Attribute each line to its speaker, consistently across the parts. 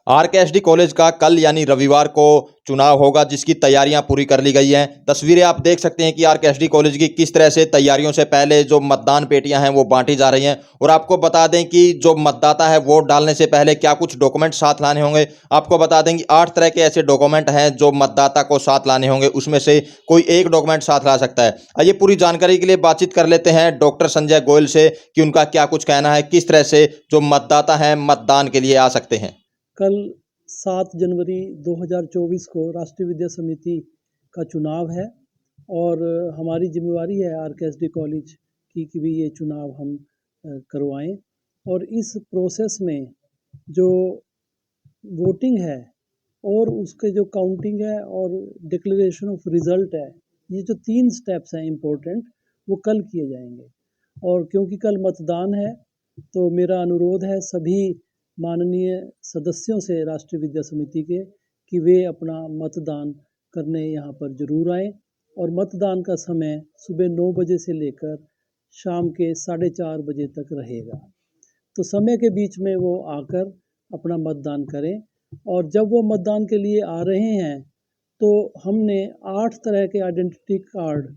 Speaker 1: RKSD college का कल यानी रविवार को चुनाव होगा, जिसकी तैयारियां पूरी कर ली गई हैं। तस्वीरें आप देख सकते हैं कि आरकेएसडी कॉलेज की किस तरह से तैयारियों से पहले जो मतदान पेटियां हैं वो बांटी जा रही हैं। और आपको बता दें कि जो मतदाता है वोट डालने से पहले क्या कुछ डॉक्यूमेंट साथ लाने होंगे। आपको बता दें कि 8 तरह के ऐसे डॉक्यूमेंट हैं जो मतदाता को साथ लाने होंगे, उसमें से कोई एक डॉक्यूमेंट साथ ला सकता है। आइए पूरी जानकारी के लिए बातचीत कर लेते हैं डॉक्टर संजय गोयल से कि उनका क्या कुछ कहना है, किस तरह से जो मतदाता हैं मतदान के लिए आ सकते हैं।
Speaker 2: कल 7 जनवरी 2024 को राष्ट्रीय विद्या समिति का चुनाव है और हमारी जिम्मेवारी है आरकेएसडी कॉलेज की कि भी ये चुनाव हम करवाएं। और इस प्रोसेस में जो वोटिंग है और उसके जो काउंटिंग है और डिक्लेरेशन ऑफ रिज़ल्ट है, ये जो 3 स्टेप्स हैं इम्पोर्टेंट, वो कल किए जाएंगे। और क्योंकि कल मतदान है तो मेरा अनुरोध है सभी माननीय सदस्यों से राष्ट्रीय विद्या समिति के कि वे अपना मतदान करने यहाँ पर ज़रूर आएँ। और मतदान का समय सुबह 9 बजे से लेकर शाम के 4:30 बजे तक रहेगा। तो समय के बीच में वो आकर अपना मतदान करें। और जब वो मतदान के लिए आ रहे हैं तो हमने 8 तरह के आइडेंटिटी कार्ड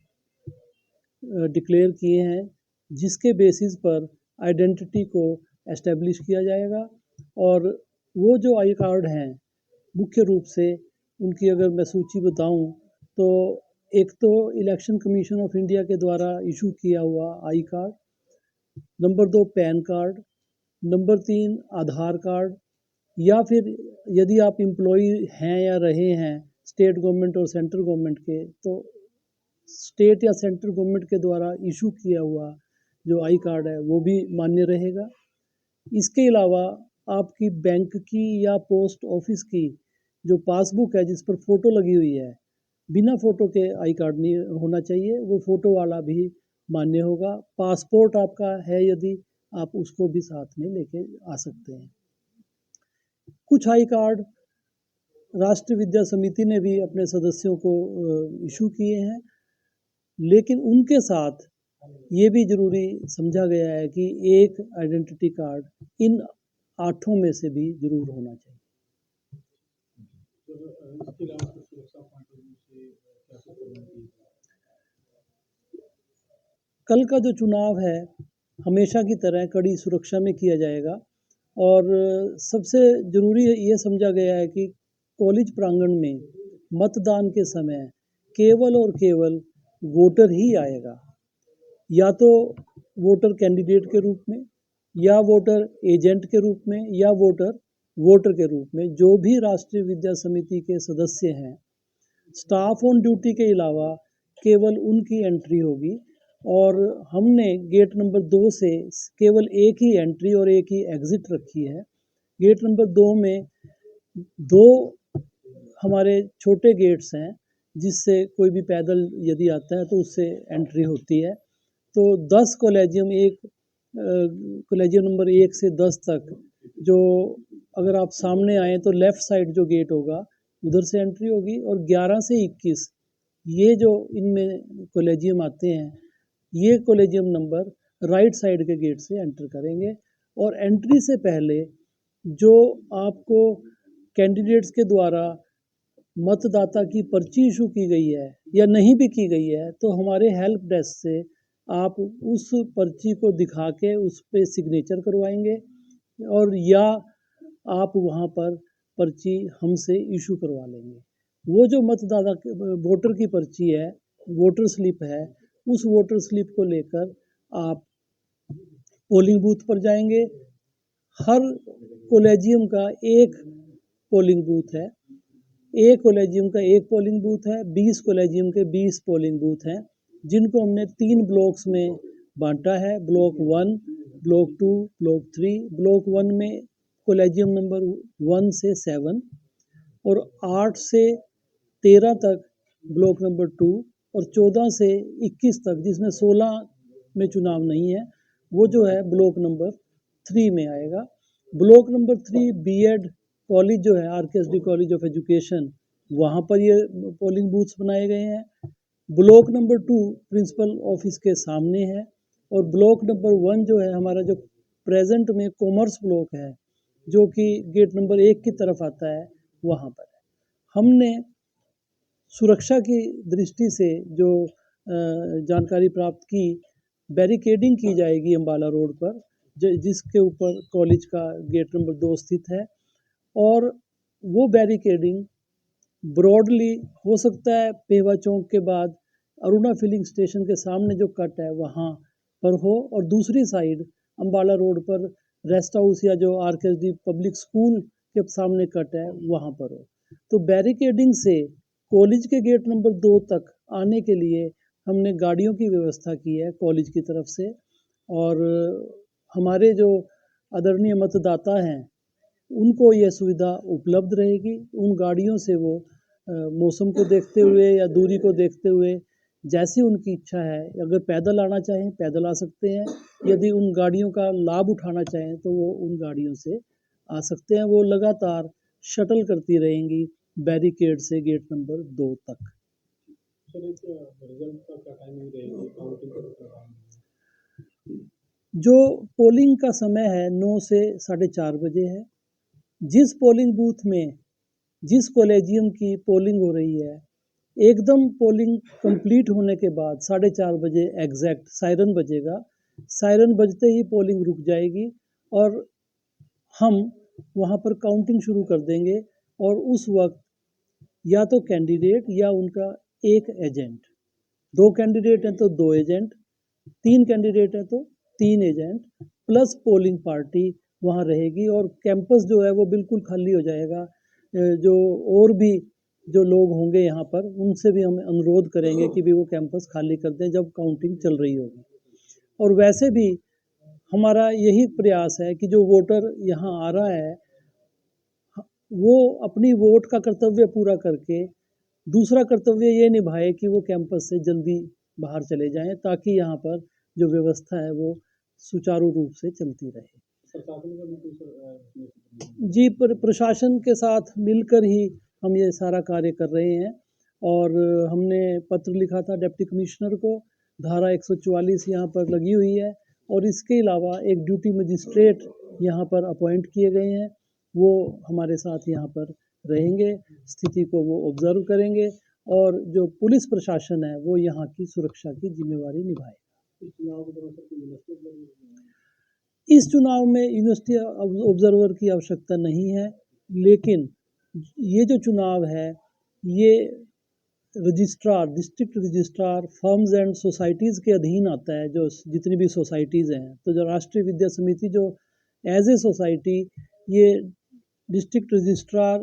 Speaker 2: डिक्लेयर किए हैं, जिसके बेसिस पर आइडेंटिटी को एस्टेब्लिश किया जाएगा। और वो जो आई कार्ड हैं, मुख्य रूप से उनकी अगर मैं सूची बताऊं तो एक तो इलेक्शन कमीशन ऑफ इंडिया के द्वारा इशू किया हुआ I card, number 2 pan card, number 3 Aadhaar card, या फिर यदि आप एम्प्लॉई हैं या रहे हैं स्टेट गवर्नमेंट और सेंट्रल गवर्नमेंट के, तो स्टेट या सेंट्रल गवर्नमेंट के द्वारा इशू किया हुआ जो आई कार्ड है वो भी मान्य रहेगा। इसके अलावा आपकी बैंक की या पोस्ट ऑफिस की जो पासबुक है जिस पर फ़ोटो लगी हुई है, बिना फ़ोटो के आई कार्ड नहीं होना चाहिए, वो फ़ोटो वाला भी मान्य होगा। पासपोर्ट आपका है यदि, आप उसको भी साथ में लेके आ सकते हैं। कुछ आई कार्ड राष्ट्रीय विद्या समिति ने भी अपने सदस्यों को इशू किए हैं, लेकिन उनके साथ ये भी ज़रूरी समझा गया है कि एक आइडेंटिटी कार्ड इन 8 में से भी ज़रूर होना चाहिए। कल का जो चुनाव है हमेशा की तरह कड़ी सुरक्षा में किया जाएगा। और सबसे ज़रूरी ये समझा गया है कि कॉलेज प्रांगण में मतदान के समय केवल और केवल वोटर ही आएगा, या तो वोटर कैंडिडेट के रूप में, या वोटर एजेंट के रूप में, या वोटर के रूप में। जो भी राष्ट्रीय विद्या समिति के सदस्य हैं, स्टाफ ऑन ड्यूटी के अलावा केवल उनकी एंट्री होगी। और हमने गेट नंबर 2 से केवल एक ही एंट्री और एक ही एग्ज़िट रखी है। गेट नंबर 2 में 2 हमारे छोटे गेट्स हैं, जिससे कोई भी पैदल यदि आता है तो उससे एंट्री होती है। तो 10 कॉलेजियम, कॉलेजियम नंबर 1 से 10 तक, जो अगर आप सामने आएँ तो लेफ़्ट साइड जो गेट होगा उधर से एंट्री होगी। और 11 से 21 ये जो इनमें कॉलेजियम आते हैं, ये कॉलेजियम नंबर राइट साइड के गेट से एंटर करेंगे। और एंट्री से पहले जो आपको कैंडिडेट्स के द्वारा मतदाता की पर्ची इशू की गई है या नहीं भी की गई है, तो हमारे हेल्प डेस्क से आप उस पर्ची को दिखा के उस पर सिग्नेचर करवाएंगे, और या आप वहाँ पर पर्ची हमसे इशू करवा लेंगे। वो जो मतदाता वोटर की पर्ची है, वोटर स्लिप है, उस वोटर स्लिप को लेकर आप पोलिंग बूथ पर जाएंगे। हर कॉलेजियम का एक पोलिंग बूथ है, एक कॉलेजियम का एक पोलिंग बूथ है, 20 कॉलेजियम के 20 पोलिंग बूथ हैं, जिनको हमने 3 ब्लॉक्स में बांटा है। Block 1, block 2, block 3। ब्लॉक 1 में कॉलेजियम नंबर 1 से 7 और 8 से 13 तक ब्लॉक नंबर 2, और 14 से 21 तक, जिसमें 16 में चुनाव नहीं है, वो जो है ब्लॉक नंबर 3 में आएगा। ब्लॉक नंबर 3 बीएड कॉलेज जो है आरकेएसडी कॉलेज ऑफ एजुकेशन, वहाँ पर ये पोलिंग बूथ्स बनाए गए हैं। ब्लॉक नंबर 2 प्रिंसिपल ऑफिस के सामने है। और ब्लॉक नंबर 1 जो है हमारा जो प्रेजेंट में कॉमर्स ब्लॉक है, जो कि गेट नंबर 1 की तरफ आता है, वहाँ पर है। हमने सुरक्षा की दृष्टि से जो जानकारी प्राप्त की, बैरिकेडिंग की जाएगी अम्बाला रोड पर, जिसके ऊपर कॉलेज का गेट नंबर 2 स्थित है, और वो बैरिकेडिंग ब्रॉडली हो सकता है पेवा चौक के बाद अरुणा फिलिंग स्टेशन के सामने जो कट है वहाँ पर हो, और दूसरी साइड अम्बाला रोड पर रेस्ट हाउस या जो आरकेएसडी पब्लिक स्कूल के सामने कट है वहाँ पर हो। तो बैरिकेडिंग से कॉलेज के गेट नंबर 2 तक आने के लिए हमने गाड़ियों की व्यवस्था की है कॉलेज की तरफ से, और हमारे जो आदरणीय मतदाता हैं उनको यह सुविधा उपलब्ध रहेगी। उन गाड़ियों से वो मौसम को देखते हुए या दूरी को देखते हुए जैसी उनकी इच्छा है, अगर पैदल आना चाहें पैदल आ सकते हैं, यदि उन गाड़ियों का लाभ उठाना चाहें तो वो उन गाड़ियों से आ सकते हैं। वो लगातार शटल करती रहेंगी बैरिकेड से गेट नंबर 2 तक। जो पोलिंग का समय है 9 से 4:30 बजे है। जिस पोलिंग बूथ में जिस कॉलेजियम की पोलिंग हो रही है, एकदम पोलिंग कंप्लीट होने के बाद 4:30 बजे एग्जैक्ट सायरन बजेगा। सायरन बजते ही पोलिंग रुक जाएगी और हम वहाँ पर काउंटिंग शुरू कर देंगे, और उस वक्त या तो कैंडिडेट या उनका एक एजेंट, 2 कैंडिडेट हैं तो 2 एजेंट, 3 कैंडिडेट हैं तो 3 एजेंट प्लस पोलिंग पार्टी वहाँ रहेगी, और कैंपस जो है वो बिल्कुल खाली हो जाएगा। जो और भी जो लोग होंगे यहाँ पर उनसे भी हम अनुरोध करेंगे कि भी वो कैंपस खाली कर दें जब काउंटिंग चल रही होगी। और वैसे भी हमारा यही प्रयास है कि जो वोटर यहाँ आ रहा है वो अपनी वोट का कर्तव्य पूरा करके दूसरा कर्तव्य ये निभाए कि वो कैंपस से जल्दी बाहर चले जाएं, ताकि यहाँ पर जो व्यवस्था है वो सुचारू रूप से चलती रहे। जी, प्रशासन के साथ मिलकर ही हम ये सारा कार्य कर रहे हैं, और हमने पत्र लिखा था डिप्टी कमिश्नर को। धारा 144 यहाँ पर लगी हुई है, और इसके अलावा एक ड्यूटी मजिस्ट्रेट यहाँ पर अपॉइंट किए गए हैं। वो हमारे साथ यहाँ पर रहेंगे, स्थिति को वो ऑब्जर्व करेंगे, और जो पुलिस प्रशासन है वो यहाँ की सुरक्षा की जिम्मेवारी निभाए। इस चुनाव में यूनिवर्सिटी ऑब्जर्वर की आवश्यकता नहीं है, लेकिन ये जो चुनाव है ये registrar, district registrar firms and societies के अधीन आता है। जो जितनी भी सोसाइटीज़ हैं, तो जो राष्ट्रीय विद्या समिति जो एज ए सोसाइटी ये district registrar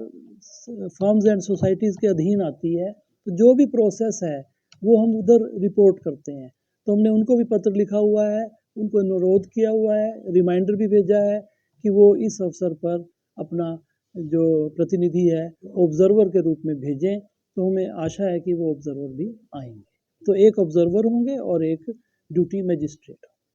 Speaker 2: firms and societies के अधीन आती है, तो जो भी प्रोसेस है वो हम उधर रिपोर्ट करते हैं। तो हमने उनको भी पत्र लिखा हुआ है, उनको अनुरोध किया हुआ है, रिमाइंडर भी भेजा है कि वो इस अवसर पर अपना जो प्रतिनिधि है ऑब्जर्वर के रूप में भेजें। तो हमें आशा है कि वो ऑब्जर्वर भी आएंगे। तो एक ऑब्जर्वर होंगे और एक ड्यूटी मजिस्ट्रेट।